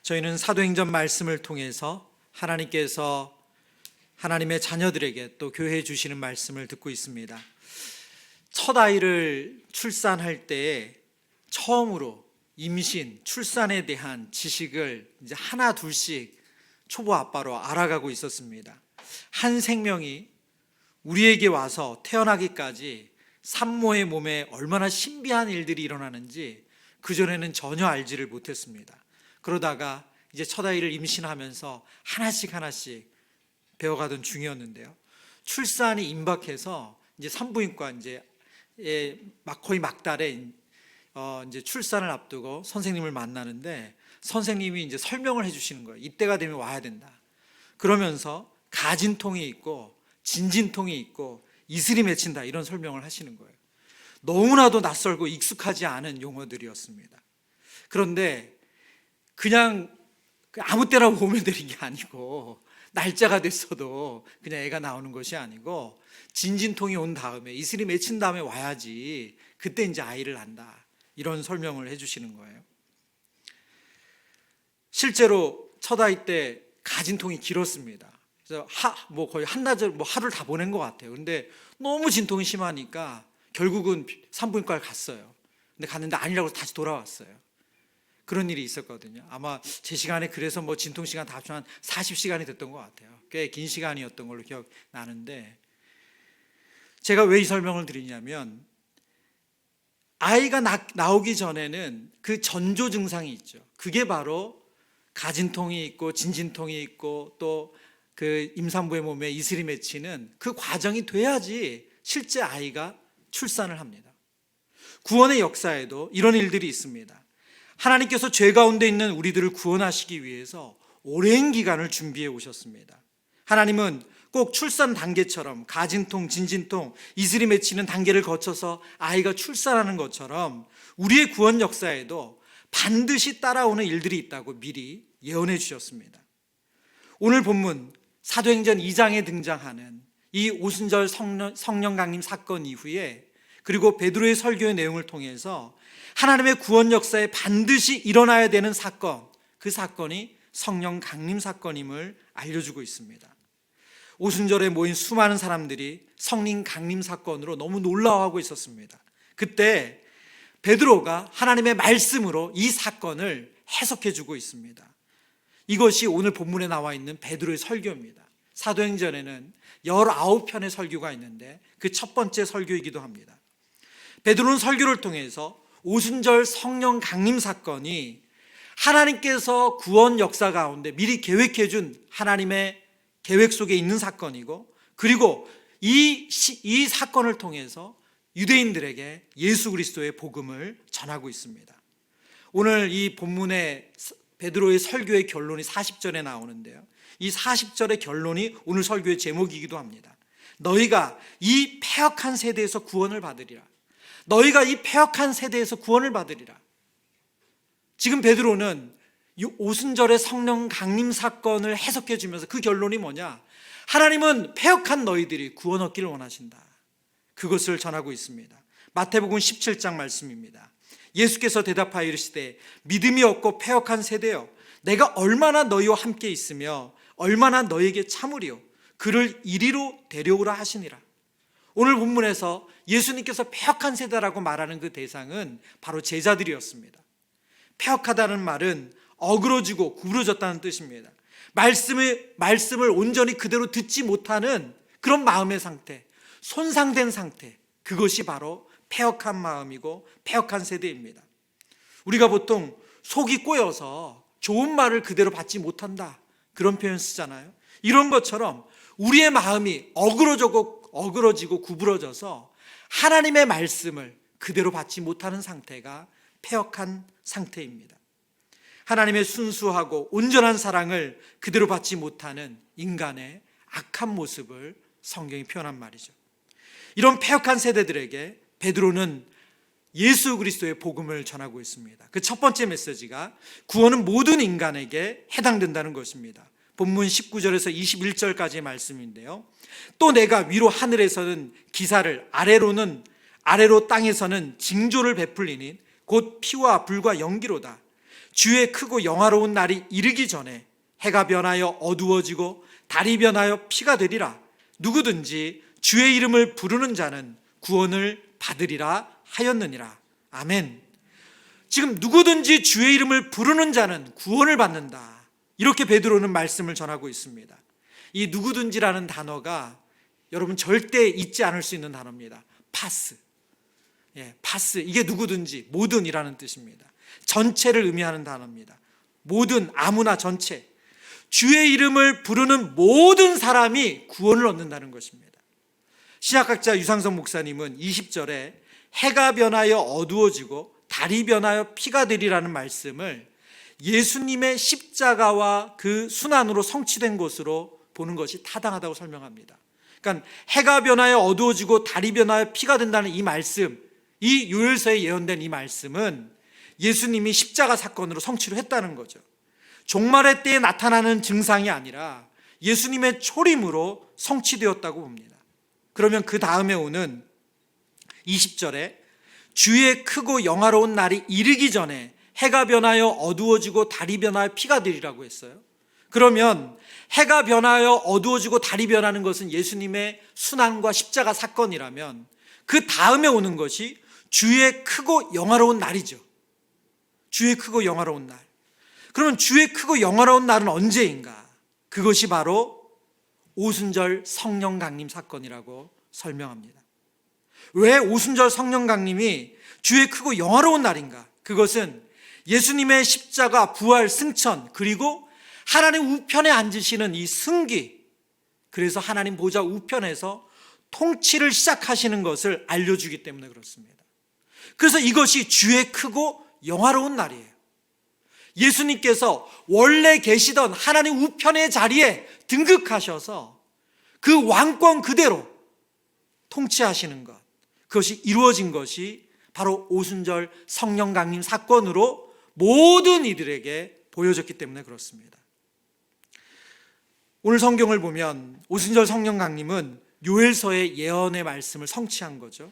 저희는 사도행전 말씀을 통해서 하나님께서 하나님의 자녀들에게 또 교회에 주시는 말씀을 듣고 있습니다. 첫 아이를 출산할 때에 처음으로 임신, 출산에 대한 지식을 이제 하나 둘씩 초보 아빠로 알아가고 있었습니다. 한 생명이 우리에게 와서 태어나기까지 산모의 몸에 얼마나 신비한 일들이 일어나는지 그전에는 전혀 알지를 못했습니다. 그러다가 이제 첫 아이를 임신하면서 하나씩 배워가던 중이었는데요. 출산이 임박해서 이제 산부인과 이제 거의 막달에 이제 출산을 앞두고 선생님을 만나는데 선생님이 이제 설명을 해주시는 거예요. 이때가 되면 와야 된다. 그러면서 가진통이 있고 진진통이 있고 이슬이 맺힌다, 이런 설명을 하시는 거예요. 너무나도 낯설고 익숙하지 않은 용어들이었습니다. 그런데 그냥 아무 때나 오면 되는 게 아니고 날짜가 됐어도 그냥 애가 나오는 것이 아니고 진진통이 온 다음에 이슬이 맺힌 다음에 와야지 그때 이제 아이를 낳는다, 이런 설명을 해주시는 거예요. 실제로 첫 아이 때 가진통이 길었습니다. 그래서 거의 한나절 하루를 다 보낸 것 같아요. 그런데 너무 진통이 심하니까 결국은 산부인과를 갔어요. 근데 갔는데 아니라고 해서 다시 돌아왔어요. 그런 일이 있었거든요. 아마 제 시간에 그래서 진통 시간 다 합치면 한 40시간이 됐던 것 같아요. 꽤 긴 시간이었던 걸로 기억나는데, 제가 왜 이 설명을 드리냐면 아이가 나오기 전에는 그 전조 증상이 있죠. 그게 바로 가진통이 있고 진진통이 있고 또 그 임산부의 몸에 이슬이 맺히는 그 과정이 돼야지 실제 아이가 출산을 합니다. 구원의 역사에도 이런 일들이 있습니다. 하나님께서 죄 가운데 있는 우리들을 구원하시기 위해서 오랜 기간을 준비해 오셨습니다. 하나님은 꼭 출산 단계처럼 가진통, 진진통, 이슬이 맺히는 단계를 거쳐서 아이가 출산하는 것처럼 우리의 구원 역사에도 반드시 따라오는 일들이 있다고 미리 예언해 주셨습니다. 오늘 본문 사도행전 2장에 등장하는 이 오순절 성령 강림 사건 이후에, 그리고 베드로의 설교의 내용을 통해서 하나님의 구원 역사에 반드시 일어나야 되는 사건, 그 사건이 성령 강림 사건임을 알려주고 있습니다. 오순절에 모인 수많은 사람들이 성령 강림 사건으로 너무 놀라워하고 있었습니다. 그때 베드로가 하나님의 말씀으로 이 사건을 해석해 주고 있습니다. 이것이 오늘 본문에 나와 있는 베드로의 설교입니다. 사도행전에는 19편의 설교가 있는데 그 첫 번째 설교이기도 합니다. 베드로는 설교를 통해서 오순절 성령 강림 사건이 하나님께서 구원 역사 가운데 미리 계획해 준 하나님의 계획 속에 있는 사건이고, 그리고 이 사건을 통해서 유대인들에게 예수 그리스도의 복음을 전하고 있습니다. 오늘 이 본문의 베드로의 설교의 결론이 40절에 나오는데요, 이 40절의 결론이 오늘 설교의 제목이기도 합니다. 너희가 이 패역한 세대에서 구원을 받으리라. 너희가 이 패역한 세대에서 구원을 받으리라. 지금 베드로는 이 오순절의 성령 강림 사건을 해석해 주면서 그 결론이 뭐냐? 하나님은 패역한 너희들이 구원 얻기를 원하신다, 그것을 전하고 있습니다. 마태복음 17장 말씀입니다. 예수께서 대답하여 이르시되 믿음이 없고 패역한 세대여, 내가 얼마나 너희와 함께 있으며 얼마나 너희에게 참으리요, 그를 이리로 데려오라 하시니라. 오늘 본문에서 예수님께서 패역한 세대라고 말하는 그 대상은 바로 제자들이었습니다. 패역하다는 말은 어그러지고 구부러졌다는 뜻입니다. 말씀을 온전히 그대로 듣지 못하는 그런 마음의 상태, 손상된 상태, 그것이 바로 패역한 마음이고 패역한 세대입니다. 우리가 보통 속이 꼬여서 좋은 말을 그대로 받지 못한다, 그런 표현 쓰잖아요. 이런 것처럼 우리의 마음이 어그러지고 구부러져서 하나님의 말씀을 그대로 받지 못하는 상태가 패역한 상태입니다. 하나님의 순수하고 온전한 사랑을 그대로 받지 못하는 인간의 악한 모습을 성경이 표현한 말이죠. 이런 패역한 세대들에게 베드로는 예수 그리스도의 복음을 전하고 있습니다. 그 첫 번째 메시지가 구원은 모든 인간에게 해당된다는 것입니다. 본문 19절에서 21절까지의 말씀인데요, 또 내가 위로 하늘에서는 기사를 아래로 땅에서는 징조를 베풀리니 곧 피와 불과 연기로다. 주의 크고 영화로운 날이 이르기 전에 해가 변하여 어두워지고 달이 변하여 피가 되리라. 누구든지 주의 이름을 부르는 자는 구원을 받으리라 하였느니라. 아멘. 지금 누구든지 주의 이름을 부르는 자는 구원을 받는다, 이렇게 베드로는 말씀을 전하고 있습니다. 이 누구든지라는 단어가 여러분 절대 잊지 않을 수 있는 단어입니다. 파스. 파스. 이게 누구든지, 모든이라는 뜻입니다. 전체를 의미하는 단어입니다. 모든, 아무나, 전체. 주의 이름을 부르는 모든 사람이 구원을 얻는다는 것입니다. 신약학자 유상선 목사님은 20절에 해가 변하여 어두워지고 달이 변하여 피가 되리라는 말씀을 예수님의 십자가와 그 순환으로 성취된 것으로 보는 것이 타당하다고 설명합니다. 그러니까 해가 변하여 어두워지고 달이 변하여 피가 된다는 이 말씀, 이 요엘서에 예언된 이 말씀은 예수님이 십자가 사건으로 성취를 했다는 거죠. 종말의 때에 나타나는 증상이 아니라 예수님의 초림으로 성취되었다고 봅니다. 그러면 그 다음에 오는 20절에 주의 크고 영화로운 날이 이르기 전에 해가 변하여 어두워지고 달이 변하여 피가 되리라고 했어요. 그러면 해가 변하여 어두워지고 달이 변하는 것은 예수님의 순환과 십자가 사건이라면 그 다음에 오는 것이 주의 크고 영화로운 날이죠. 주의 크고 영화로운 날. 그러면 주의 크고 영화로운 날은 언제인가? 그것이 바로 오순절 성령 강림 사건이라고 설명합니다. 왜 오순절 성령 강림이 주의 크고 영화로운 날인가? 그것은 예수님의 십자가, 부활, 승천, 그리고 하나님 우편에 앉으시는 이 승기, 그래서 하나님 보좌 우편에서 통치를 시작하시는 것을 알려주기 때문에 그렇습니다. 그래서 이것이 주의 크고 영화로운 날이에요. 예수님께서 원래 계시던 하나님 우편의 자리에 등극하셔서 그 왕권 그대로 통치하시는 것, 그것이 이루어진 것이 바로 오순절 성령 강림 사건으로 모든 이들에게 보여졌기 때문에 그렇습니다. 오늘 성경을 보면 오순절 성령 강림은 요엘서의 예언의 말씀을 성취한 거죠.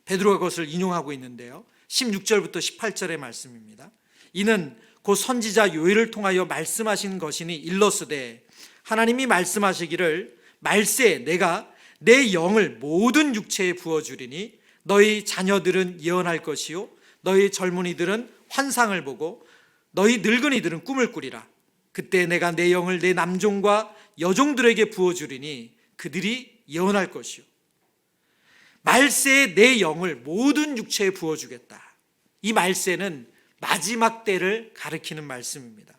베드로가 그것을 인용하고 있는데요, 16절부터 18절의 말씀입니다. 이는 곧 선지자 요엘을 통하여 말씀하신 것이니 일러스되 하나님이 말씀하시기를 말세 내가 내 영을 모든 육체에 부어주리니 너희 자녀들은 예언할 것이요 너희 젊은이들은 환상을 보고 너희 늙은이들은 꿈을 꾸리라. 그때 내가 내 영을 내 남종과 여종들에게 부어주리니 그들이 예언할 것이요 말세에 내 영을 모든 육체에 부어주겠다. 이 말세는 마지막 때를 가리키는 말씀입니다.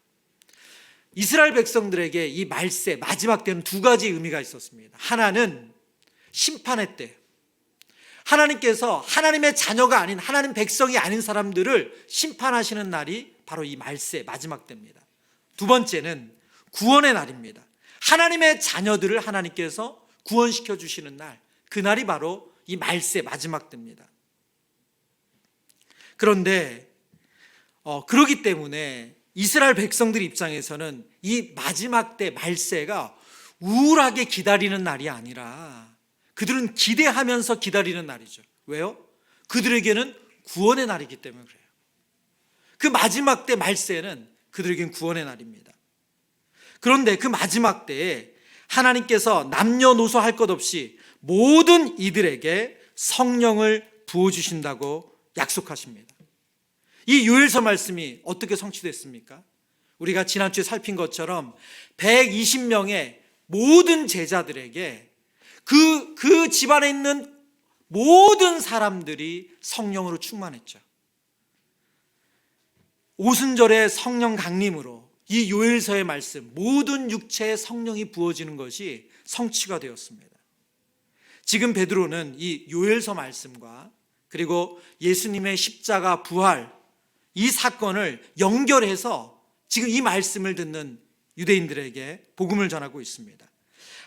이스라엘 백성들에게 이 말세, 마지막 때는 두 가지 의미가 있었습니다. 하나는 심판의 때, 하나님께서 하나님의 자녀가 아닌, 하나님 백성이 아닌 사람들을 심판하시는 날이 바로 이 말세, 마지막 때입니다. 두 번째는 구원의 날입니다. 하나님의 자녀들을 하나님께서 구원시켜 주시는 날, 그 날이 바로 이 말세, 마지막 때입니다. 그런데 그렇기 때문에 이스라엘 백성들 입장에서는 이 마지막 때 말세가 우울하게 기다리는 날이 아니라 그들은 기대하면서 기다리는 날이죠. 왜요? 그들에게는 구원의 날이기 때문에 그래요. 그 마지막 때 말세는 그들에게는 구원의 날입니다. 그런데 그 마지막 때에 하나님께서 남녀노소 할 것 없이 모든 이들에게 성령을 부어주신다고 약속하십니다. 이 요엘서 말씀이 어떻게 성취됐습니까? 우리가 지난주에 살핀 것처럼 120명의 모든 제자들에게 그 집안에 있는 모든 사람들이 성령으로 충만했죠. 오순절의 성령 강림으로 이 요엘서의 말씀, 모든 육체에 성령이 부어지는 것이 성취가 되었습니다. 지금 베드로는 이 요엘서 말씀과 그리고 예수님의 십자가, 부활, 이 사건을 연결해서 지금 이 말씀을 듣는 유대인들에게 복음을 전하고 있습니다.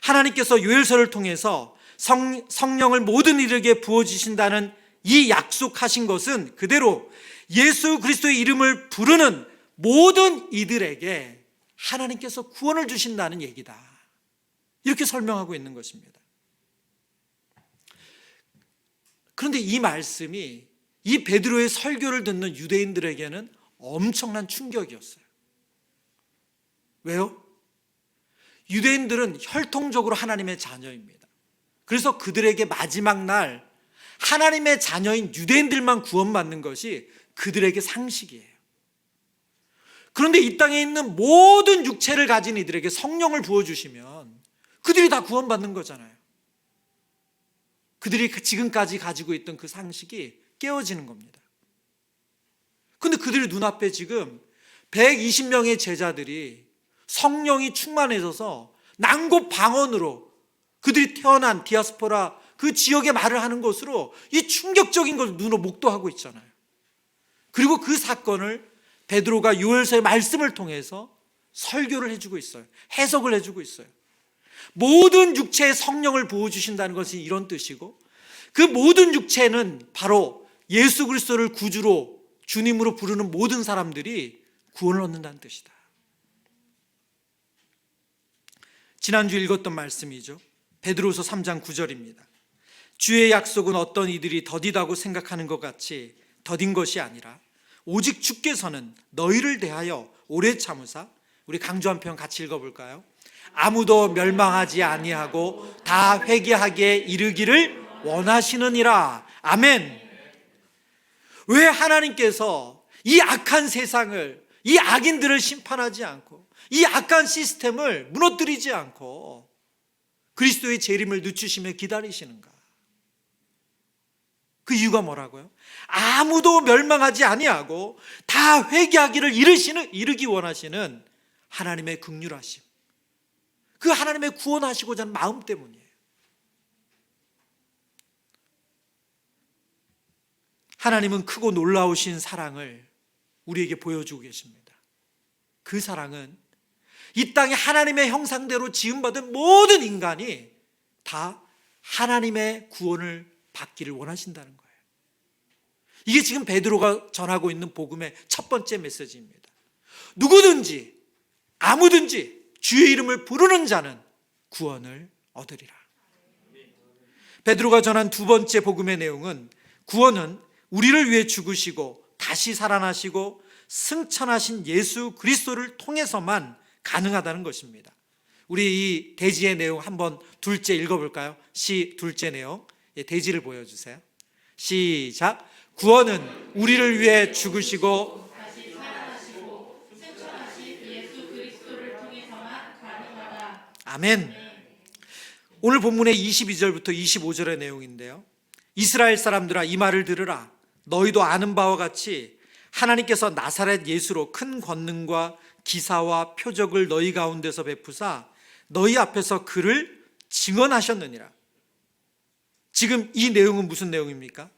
하나님께서 요엘서를 통해서 성령을 모든 이들에게 부어주신다는 이 약속하신 것은 그대로 예수 그리스도의 이름을 부르는 모든 이들에게 하나님께서 구원을 주신다는 얘기다, 이렇게 설명하고 있는 것입니다. 그런데 이 말씀이 이 베드로의 설교를 듣는 유대인들에게는 엄청난 충격이었어요. 왜요? 유대인들은 혈통적으로 하나님의 자녀입니다. 그래서 그들에게 마지막 날 하나님의 자녀인 유대인들만 구원받는 것이 그들에게 상식이에요. 그런데 이 땅에 있는 모든 육체를 가진 이들에게 성령을 부어주시면 그들이 다 구원받는 거잖아요. 그들이 지금까지 가지고 있던 그 상식이 깨어지는 겁니다. 근데 그들의 눈앞에 지금 120명의 제자들이 성령이 충만해져서 난곳 방언으로 그들이 태어난 디아스포라 그 지역의 말을 하는 것으로 이 충격적인 것을 눈으로 목도하고 있잖아요. 그리고 그 사건을 베드로가 요엘서의 말씀을 통해서 설교를 해주고 있어요. 해석을 해주고 있어요. 모든 육체에 성령을 부어주신다는 것이 이런 뜻이고, 그 모든 육체는 바로 예수 그리스도를 구주로 주님으로 부르는 모든 사람들이 구원을 얻는다는 뜻이다. 지난주 읽었던 말씀이죠. 베드로서 3장 9절입니다. 주의 약속은 어떤 이들이 더디다고 생각하는 것 같이 더딘 것이 아니라 오직 주께서는 너희를 대하여 오래 참으사, 우리 강조 한 편 같이 읽어볼까요? 아무도 멸망하지 아니하고 다 회개하기에 이르기를 원하시느니라. 아멘. 왜 하나님께서 이 악한 세상을, 이 악인들을 심판하지 않고 이 악한 시스템을 무너뜨리지 않고 그리스도의 재림을 늦추시며 기다리시는가? 그 이유가 뭐라고요? 아무도 멸망하지 아니하고 다 회개하기를 이르기 원하시는 하나님의 긍휼하심, 그 하나님의 구원하시고자 하는 마음 때문이에요. 하나님은 크고 놀라우신 사랑을 우리에게 보여주고 계십니다. 그 사랑은 이 땅에 하나님의 형상대로 지음받은 모든 인간이 다 하나님의 구원을 받기를 원하신다는 거예요. 이게 지금 베드로가 전하고 있는 복음의 첫 번째 메시지입니다. 누구든지 아무든지 주의 이름을 부르는 자는 구원을 얻으리라. 베드로가 전한 두 번째 복음의 내용은 구원은 우리를 위해 죽으시고 다시 살아나시고 승천하신 예수 그리스도를 통해서만 가능하다는 것입니다. 우리 이 대지의 내용 한번 둘째 읽어볼까요? 둘째 내용, 대지를 보여주세요. 시작. 구원은 우리를 위해 죽으시고 다시 살아나시고 승천하신 예수 그리스도를 통해서만 가능하다. 아멘. 오늘 본문의 22절부터 25절의 내용인데요. 이스라엘 사람들아, 이 말을 들으라. 너희도 아는 바와 같이 하나님께서 나사렛 예수로 큰 권능과 기사와 표적을 너희 가운데서 베푸사 너희 앞에서 그를 증언하셨느니라. 지금 이 내용은 무슨 내용입니까?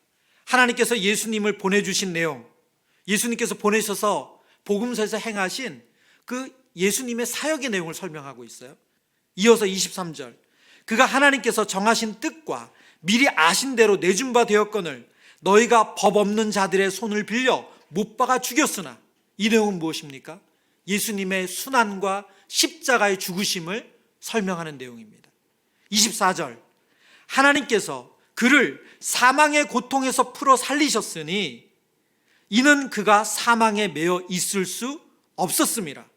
하나님께서 예수님을 보내주신 내용, 예수님께서 보내셔서 복음서에서 행하신 그 예수님의 사역의 내용을 설명하고 있어요. 이어서 23절, 그가 하나님께서 정하신 뜻과 미리 아신 대로 내준 바 되었거늘 너희가 법 없는 자들의 손을 빌려 못 박아 죽였으나, 이 내용은 무엇입니까? 예수님의 순환과 십자가의 죽으심을 설명하는 내용입니다. 24절, 하나님께서 그를 사망의 고통에서 풀어 살리셨으니 이는 그가 사망에 매여 있을 수 없었습니다.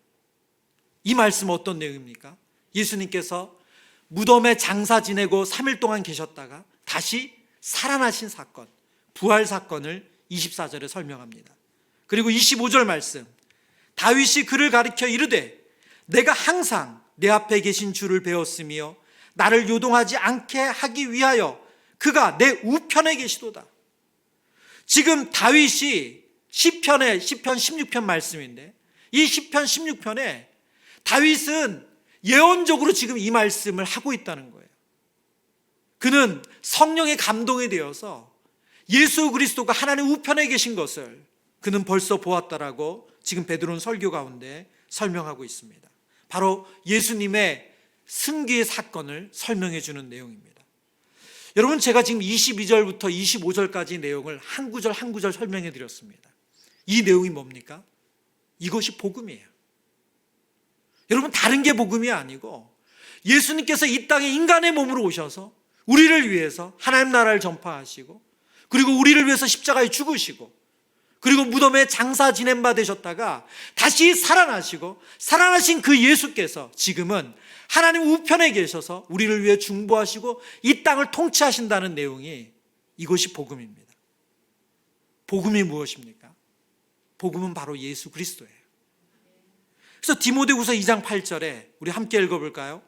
이 말씀은 어떤 내용입니까? 예수님께서 무덤에 장사 지내고 3일 동안 계셨다가 다시 살아나신 사건, 부활 사건을 24절에 설명합니다. 그리고 25절 말씀, 다윗이 그를 가리켜 이르되 내가 항상 내 앞에 계신 주를 배웠으며 나를 요동하지 않게 하기 위하여 그가 내 우편에 계시도다. 지금 다윗이 시편 16편 말씀인데, 이 시편 16편에 다윗은 예언적으로 지금 이 말씀을 하고 있다는 거예요. 그는 성령의 감동에 되어서 예수 그리스도가 하나님 우편에 계신 것을 그는 벌써 보았다라고 지금 베드로는 설교 가운데 설명하고 있습니다. 바로 예수님의 승기의 사건을 설명해 주는 내용입니다. 여러분, 제가 지금 22절부터 25절까지 내용을 한 구절 한 구절 설명해 드렸습니다. 이 내용이 뭡니까? 이것이 복음이에요. 여러분, 다른 게 복음이 아니고 예수님께서 이 땅에 인간의 몸으로 오셔서 우리를 위해서 하나님 나라를 전파하시고, 그리고 우리를 위해서 십자가에 죽으시고, 그리고 무덤에 장사 지낸 바 되셨다가 다시 살아나시고 살아나신 그 예수께서 지금은 하나님 우편에 계셔서 우리를 위해 중보하시고 이 땅을 통치하신다는 내용이, 이것이 복음입니다. 복음이 무엇입니까? 복음은 바로 예수 그리스도예요. 그래서 디모데후서 2장 8절에 우리 함께 읽어볼까요?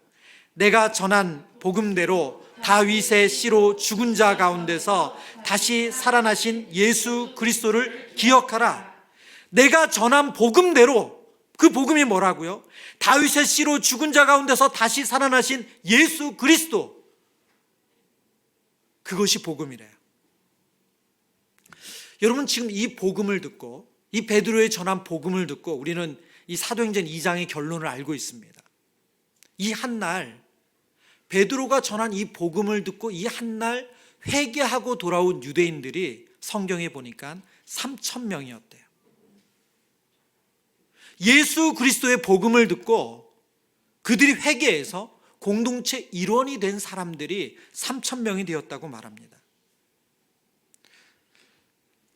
내가 전한 복음대로 다윗의 씨로 죽은 자 가운데서 다시 살아나신 예수 그리스도를 기억하라. 내가 전한 복음대로, 그 복음이 뭐라고요? 다윗의 씨로 죽은 자 가운데서 다시 살아나신 예수 그리스도, 그것이 복음이래요. 여러분, 지금 이 복음을 듣고, 이 베드로의 전한 복음을 듣고 우리는 이 사도행전 2장의 결론을 알고 있습니다. 이 한날 베드로가 전한 이 복음을 듣고 이 한날 회개하고 돌아온 유대인들이 성경에 보니까 3,000명이었대요. 예수 그리스도의 복음을 듣고 그들이 회개해서 공동체 일원이 된 사람들이 3,000명이 되었다고 말합니다.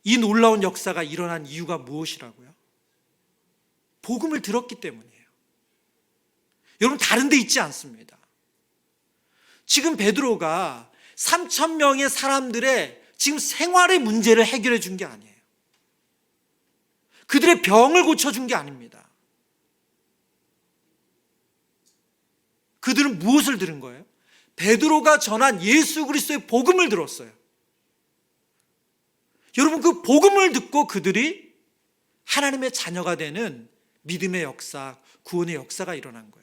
이 놀라운 역사가 일어난 이유가 무엇이라고요? 복음을 들었기 때문이에요. 여러분, 다른 데 있지 않습니다. 지금 베드로가 3,000명의 사람들의 지금 생활의 문제를 해결해 준 게 아니에요. 그들의 병을 고쳐준 게 아닙니다. 그들은 무엇을 들은 거예요? 베드로가 전한 예수 그리스도의 복음을 들었어요. 여러분, 그 복음을 듣고 그들이 하나님의 자녀가 되는 믿음의 역사, 구원의 역사가 일어난 거예요.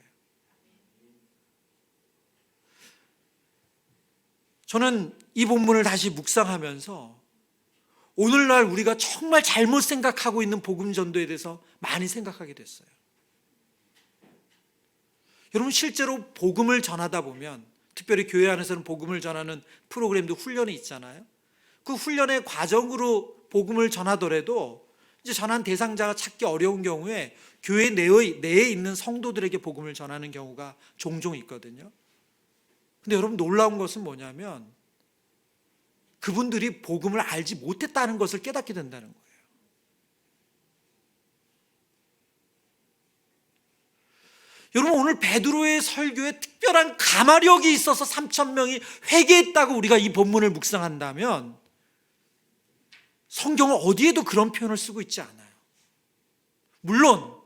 저는 이 본문을 다시 묵상하면서 오늘날 우리가 정말 잘못 생각하고 있는 복음 전도에 대해서 많이 생각하게 됐어요. 여러분, 실제로 복음을 전하다 보면, 특별히 교회 안에서는 복음을 전하는 프로그램도 훈련이 있잖아요. 그 훈련의 과정으로 복음을 전하더라도 이제 전한 대상자가 찾기 어려운 경우에 교회 내에 있는 성도들에게 복음을 전하는 경우가 종종 있거든요. 근데 여러분, 놀라운 것은 뭐냐면 그분들이 복음을 알지 못했다는 것을 깨닫게 된다는 거예요. 여러분, 오늘 베드로의 설교에 특별한 가마력이 있어서 3,000명이 회개했다고 우리가 이 본문을 묵상한다면 성경은 어디에도 그런 표현을 쓰고 있지 않아요. 물론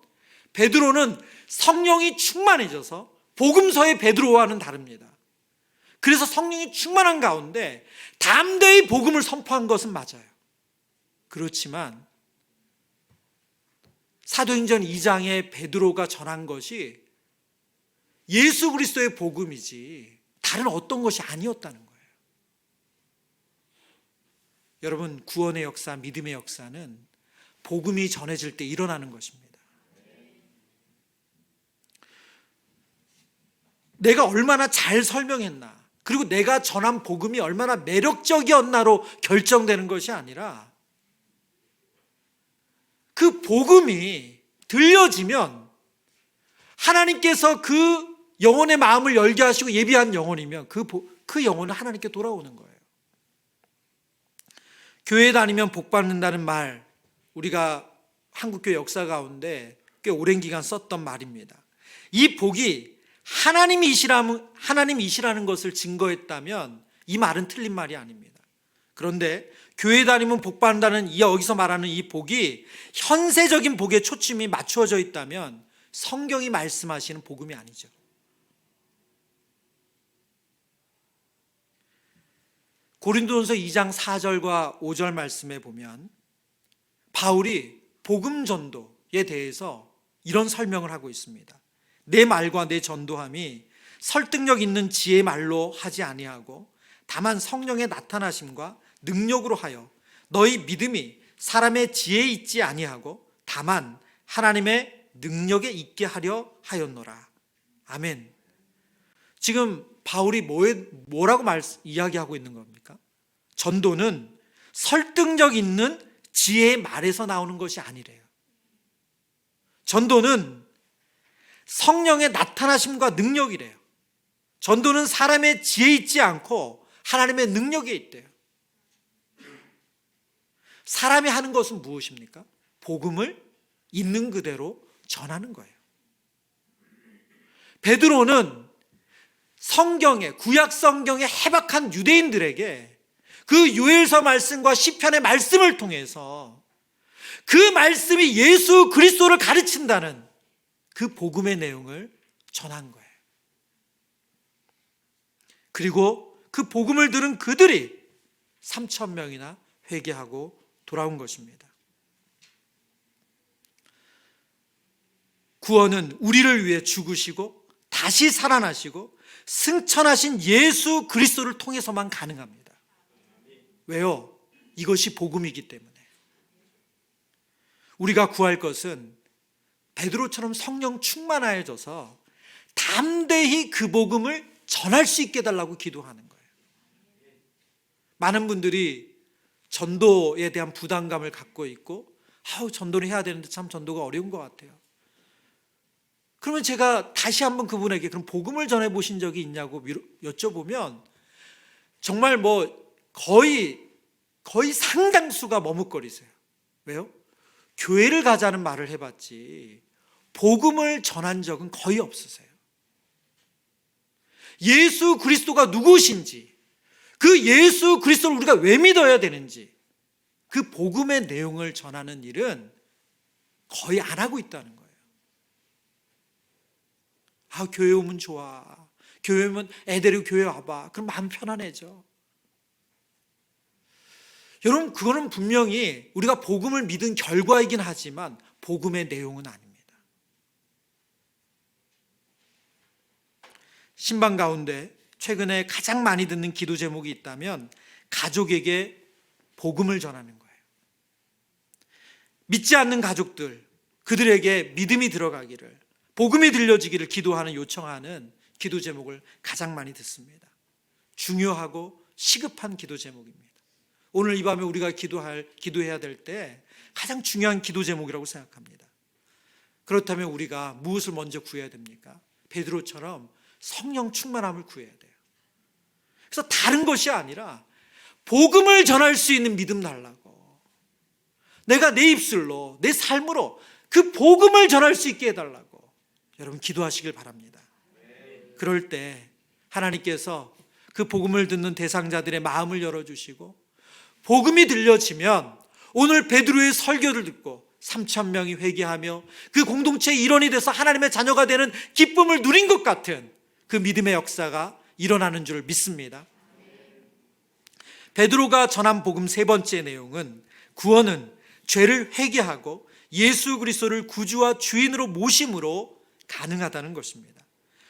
베드로는 성령이 충만해져서 복음서의 베드로와는 다릅니다. 그래서 성령이 충만한 가운데 담대히 복음을 선포한 것은 맞아요. 그렇지만 사도행전 2장에 베드로가 전한 것이 예수 그리스도의 복음이지 다른 어떤 것이 아니었다는 거예요. 여러분, 구원의 역사, 믿음의 역사는 복음이 전해질 때 일어나는 것입니다. 내가 얼마나 잘 설명했나, 그리고 내가 전한 복음이 얼마나 매력적이었나로 결정되는 것이 아니라 그 복음이 들려지면 하나님께서 그 영혼의 마음을 열게 하시고 예비한 영혼이면 그 영혼은 하나님께 돌아오는 거예요. 교회 다니면 복 받는다는 말, 우리가 한국교회 역사 가운데 꽤 오랜 기간 썼던 말입니다. 이 복이 하나님이시라는 것을 증거했다면 이 말은 틀린 말이 아닙니다. 그런데 교회 다니면 복 받는다는 여기서 말하는 이 복이 현세적인 복에 초점이 맞추어져 있다면 성경이 말씀하시는 복음이 아니죠. 고린도전서 2장 4절과 5절 말씀에 보면 바울이 복음 전도에 대해서 이런 설명을 하고 있습니다. 내 말과 내 전도함이 설득력 있는 지혜의 말로 하지 아니하고 다만 성령의 나타나심과 능력으로 하여 너희 믿음이 사람의 지혜에 있지 아니하고 다만 하나님의 능력에 있게 하려 하였노라. 아멘. 지금 바울이 뭐라고 이야기하고 있는 겁니까? 전도는 설득력 있는 지혜의 말에서 나오는 것이 아니래요. 전도는 성령의 나타나심과 능력이래요. 전도는 사람의 지혜에 있지 않고 하나님의 능력에 있대요. 사람이 하는 것은 무엇입니까? 복음을 있는 그대로 전하는 거예요. 베드로는 성경에, 구약 성경에 해박한 유대인들에게 그 요엘서 말씀과 시편의 말씀을 통해서 그 말씀이 예수 그리스도를 가르친다는 그 복음의 내용을 전한 거예요. 그리고 그 복음을 들은 그들이 3,000명이나 회개하고 돌아온 것입니다. 구원은 우리를 위해 죽으시고 다시 살아나시고 승천하신 예수 그리스도를 통해서만 가능합니다. 왜요? 이것이 복음이기 때문에. 우리가 구할 것은 베드로처럼 성령 충만하여져서 담대히 그 복음을 전할 수 있게 해달라고 기도하는 거예요. 많은 분들이 전도에 대한 부담감을 갖고 있고, 전도를 해야 되는데 참 전도가 어려운 것 같아요. 그러면 제가 다시 한번 그분에게 그럼 복음을 전해보신 적이 있냐고 여쭤보면 정말 거의 상당수가 머뭇거리세요. 왜요? 교회를 가자는 말을 해봤지 복음을 전한 적은 거의 없으세요. 예수 그리스도가 누구신지, 그 예수 그리스도를 우리가 왜 믿어야 되는지, 그 복음의 내용을 전하는 일은 거의 안 하고 있다는 거예요. 교회 오면 좋아. 교회 오면 애 데리고 교회 와봐. 그럼 마음 편안해져. 여러분, 그거는 분명히 우리가 복음을 믿은 결과이긴 하지만 복음의 내용은 아닙니다. 신방 가운데 최근에 가장 많이 듣는 기도 제목이 있다면 가족에게 복음을 전하는 거예요. 믿지 않는 가족들, 그들에게 믿음이 들어가기를, 복음이 들려지기를 기도하는, 요청하는 기도 제목을 가장 많이 듣습니다. 중요하고 시급한 기도 제목입니다. 오늘 이 밤에 우리가 기도해야 될 때 가장 중요한 기도 제목이라고 생각합니다. 그렇다면 우리가 무엇을 먼저 구해야 됩니까? 베드로처럼 성령 충만함을 구해야 돼요. 그래서 다른 것이 아니라 복음을 전할 수 있는 믿음 달라고, 내가 내 입술로, 내 삶으로 그 복음을 전할 수 있게 해달라고 여러분 기도하시길 바랍니다. 그럴 때 하나님께서 그 복음을 듣는 대상자들의 마음을 열어주시고 복음이 들려지면 오늘 베드로의 설교를 듣고 3,000명이 회개하며 그 공동체의 일원이 돼서 하나님의 자녀가 되는 기쁨을 누린 것 같은 그 믿음의 역사가 일어나는 줄 믿습니다. 베드로가 전한 복음 세 번째 내용은 구원은 죄를 회개하고 예수 그리스도를 구주와 주인으로 모심으로 가능하다는 것입니다.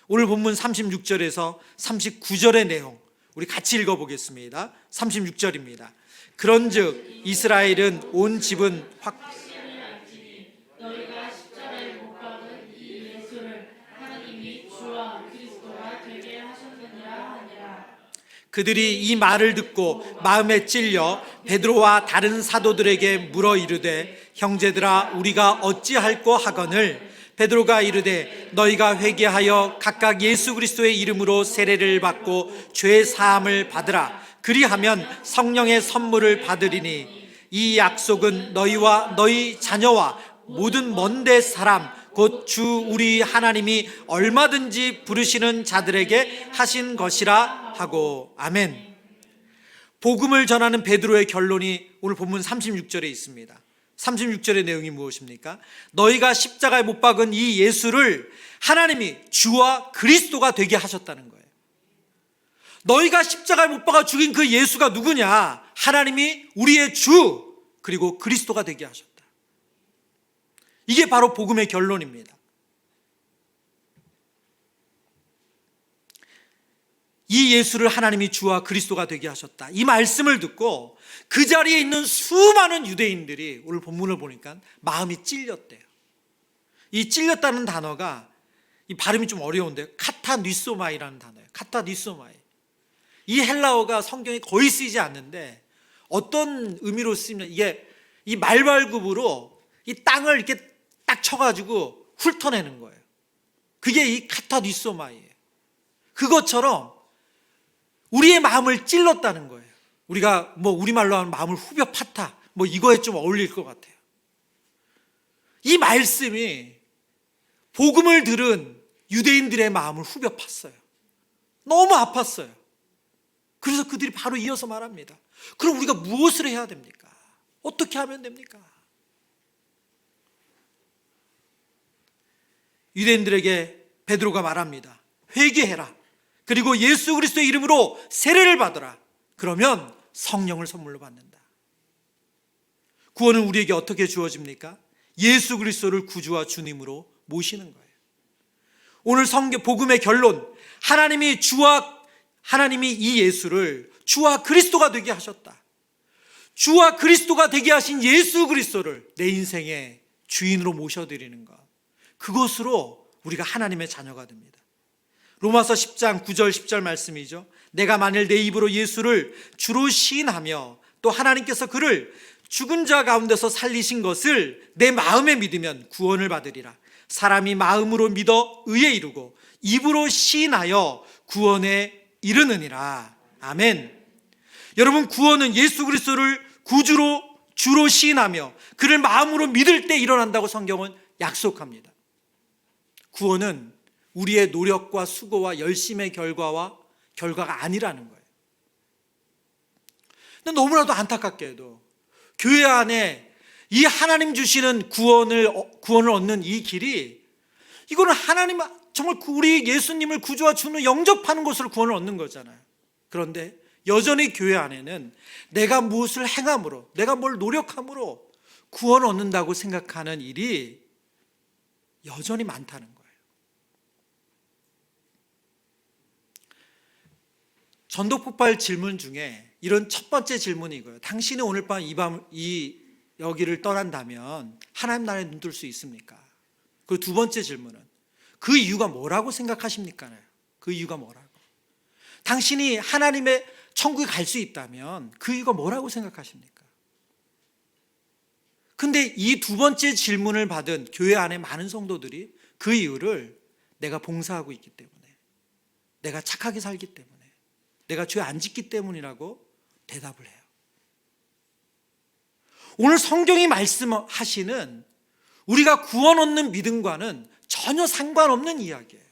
오늘 본문 36절에서 39절의 내용 우리 같이 읽어보겠습니다. 36절입니다. 그런즉 이스라엘은 온 집은 너희가 십자가에 못 박은 이 예수를 하나님이 주와 그리스도가 되게 하셨느니라 하니라. 그들이 이 말을 듣고 마음에 찔려 베드로와 다른 사도들에게 물어 이르되 형제들아 우리가 어찌할꼬 하거늘 베드로가 이르되 너희가 회개하여 각각 예수 그리스도의 이름으로 세례를 받고 죄 사함을 받으라. 그리하면 성령의 선물을 받으리니 이 약속은 너희와 너희 자녀와 모든 먼데 사람 곧 주 우리 하나님이 얼마든지 부르시는 자들에게 하신 것이라 하고. 아멘. 복음을 전하는 베드로의 결론이 오늘 본문 36절에 있습니다. 36절의 내용이 무엇입니까? 너희가 십자가에 못 박은 이 예수를 하나님이 주와 그리스도가 되게 하셨다는 거예요. 너희가 십자가에 못 박아 죽인 그 예수가 누구냐? 하나님이 우리의 주 그리고 그리스도가 되게 하셨다. 이게 바로 복음의 결론입니다. 이 예수를 하나님이 주와 그리스도가 되게 하셨다. 이 말씀을 듣고 그 자리에 있는 수많은 유대인들이 오늘 본문을 보니까 마음이 찔렸대요. 이 찔렸다는 단어가 이 발음이 좀 어려운데 카타니소마이라는 단어예요. 카타니소마이. 이 헬라어가 성경에 거의 쓰이지 않는데 어떤 의미로 쓰이면 이게 이 말발굽으로 이 땅을 이렇게 딱 쳐가지고 훑어내는 거예요. 그게 이 카타니소마이예요. 그것처럼 우리의 마음을 찔렀다는 거예요. 우리가 우리말로 하는 마음을 후벼 팠다. 뭐 이거에 좀 어울릴 것 같아요. 이 말씀이 복음을 들은 유대인들의 마음을 후벼 팠어요. 너무 아팠어요. 그래서 그들이 바로 이어서 말합니다. 그럼 우리가 무엇을 해야 됩니까? 어떻게 하면 됩니까? 유대인들에게 베드로가 말합니다. 회개해라. 그리고 예수 그리스도의 이름으로 세례를 받아라. 그러면 성령을 선물로 받는다. 구원은 우리에게 어떻게 주어집니까? 예수 그리스도를 구주와 주님으로 모시는 거예요. 오늘 성경 복음의 결론, 하나님이 이 예수를 주와 그리스도가 되게 하셨다. 주와 그리스도가 되게 하신 예수 그리스도를 내 인생의 주인으로 모셔드리는 것, 그것으로 우리가 하나님의 자녀가 됩니다. 로마서 10장 9절 10절 말씀이죠. 내가 만일 내 입으로 예수를 주로 시인하며 또 하나님께서 그를 죽은 자 가운데서 살리신 것을 내 마음에 믿으면 구원을 받으리라. 사람이 마음으로 믿어 의에 이르고 입으로 시인하여 구원에 이르느니라. 아멘. 여러분, 구원은 예수 그리스도를 구주로 주로 시인하며 그를 마음으로 믿을 때 일어난다고 성경은 약속합니다. 구원은 우리의 노력과 수고와 열심의 결과가 아니라는 거예요. 근데 너무나도 안타깝게도 교회 안에 이 하나님 주시는 구원을 얻는 이 길이, 이거는 하나님 정말 우리 예수님을 구주와 주로 영접하는 것으로 구원을 얻는 거잖아요. 그런데 여전히 교회 안에는 내가 무엇을 행함으로, 내가 뭘 노력함으로 구원을 얻는다고 생각하는 일이 여전히 많다는 거예요. 전도폭발 질문 중에 이런 첫 번째 질문이 이거예요. 당신이 오늘 밤 여기를 떠난다면 하나님 나라에 눈뜰 수 있습니까? 그 두 번째 질문은 그 이유가 뭐라고 생각하십니까? 그 이유가 뭐라고? 당신이 하나님의 천국에 갈 수 있다면 그 이유가 뭐라고 생각하십니까? 근데 이 두 번째 질문을 받은 교회 안에 많은 성도들이 그 이유를 내가 봉사하고 있기 때문에, 내가 착하게 살기 때문에, 내가 죄 안 짓기 때문이라고 대답을 해요. 오늘 성경이 말씀하시는 우리가 구원 얻는 믿음과는 전혀 상관없는 이야기예요.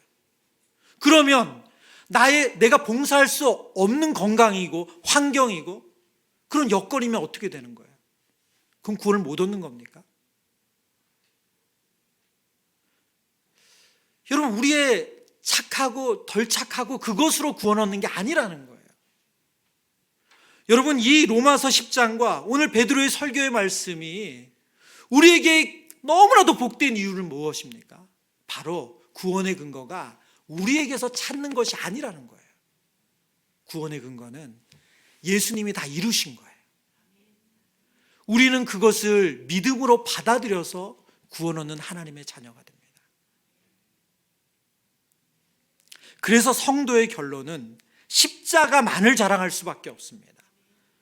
그러면 내가 봉사할 수 없는 건강이고 환경이고 그런 여건이면 어떻게 되는 거예요? 그럼 구원을 못 얻는 겁니까? 여러분, 우리의 착하고 덜 착하고 그것으로 구원 얻는 게 아니라는 거예요. 여러분, 이 로마서 10장과 오늘 베드로의 설교의 말씀이 우리에게 너무나도 복된 이유는 무엇입니까? 바로 구원의 근거가 우리에게서 찾는 것이 아니라는 거예요. 구원의 근거는 예수님이 다 이루신 거예요. 우리는 그것을 믿음으로 받아들여서 구원 얻는 하나님의 자녀가 됩니다. 그래서 성도의 결론은 십자가만을 자랑할 수밖에 없습니다.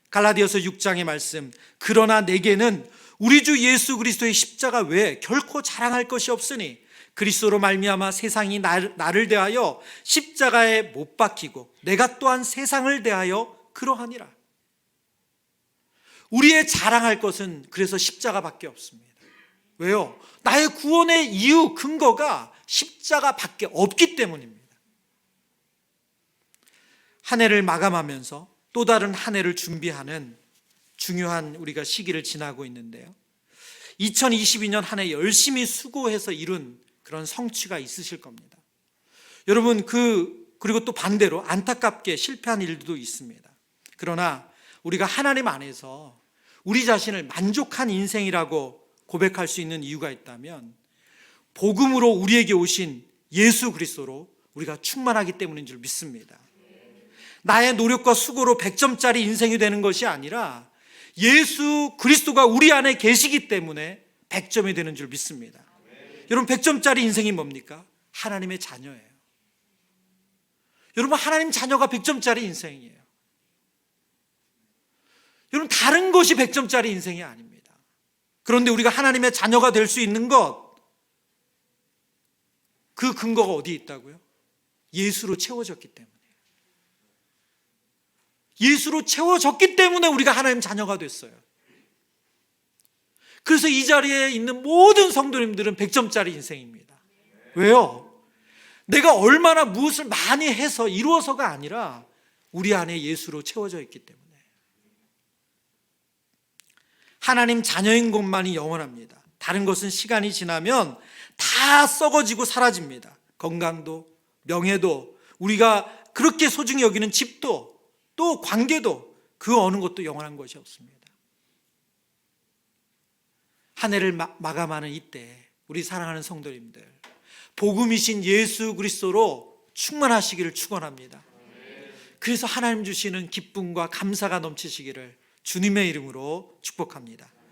갈라디아서 6장의 말씀, 그러나 내게는 우리 주 예수 그리스도의 십자가 외에 결코 자랑할 것이 없으니 그리스도로 말미암아 세상이 나를 대하여 십자가에 못 박히고 내가 또한 세상을 대하여 그러하니라. 우리의 자랑할 것은 그래서 십자가밖에 없습니다. 왜요? 나의 구원의 이유, 근거가 십자가밖에 없기 때문입니다. 한 해를 마감하면서 또 다른 한 해를 준비하는 중요한 우리가 시기를 지나고 있는데요. 2022년 한 해 열심히 수고해서 이룬 그런 성취가 있으실 겁니다. 여러분, 그리고 또 반대로 안타깝게 실패한 일도 있습니다. 그러나 우리가 하나님 안에서 우리 자신을 만족한 인생이라고 고백할 수 있는 이유가 있다면 복음으로 우리에게 오신 예수 그리스도로 우리가 충만하기 때문인 줄 믿습니다. 나의 노력과 수고로 100점짜리 인생이 되는 것이 아니라 예수 그리스도가 우리 안에 계시기 때문에 100점이 되는 줄 믿습니다. 여러분, 100점짜리 인생이 뭡니까? 하나님의 자녀예요. 여러분, 하나님 자녀가 100점짜리 인생이에요. 여러분, 다른 것이 100점짜리 인생이 아닙니다. 그런데 우리가 하나님의 자녀가 될 수 있는 것, 그 근거가 어디 있다고요? 예수로 채워졌기 때문에. 예수로 채워졌기 때문에 우리가 하나님 자녀가 됐어요. 그래서 이 자리에 있는 모든 성도님들은 100점짜리 인생입니다. 왜요? 내가 얼마나 무엇을 많이 해서 이루어서가 아니라 우리 안에 예수로 채워져 있기 때문에. 하나님 자녀인 것만이 영원합니다. 다른 것은 시간이 지나면 다 썩어지고 사라집니다. 건강도, 명예도, 우리가 그렇게 소중히 여기는 집도, 또 관계도, 그 어느 것도 영원한 것이 없습니다. 한 해를 마감하는 이때 우리 사랑하는 성도님들, 복음이신 예수 그리스도로 충만하시기를 축원합니다. 그래서 하나님 주시는 기쁨과 감사가 넘치시기를 주님의 이름으로 축복합니다.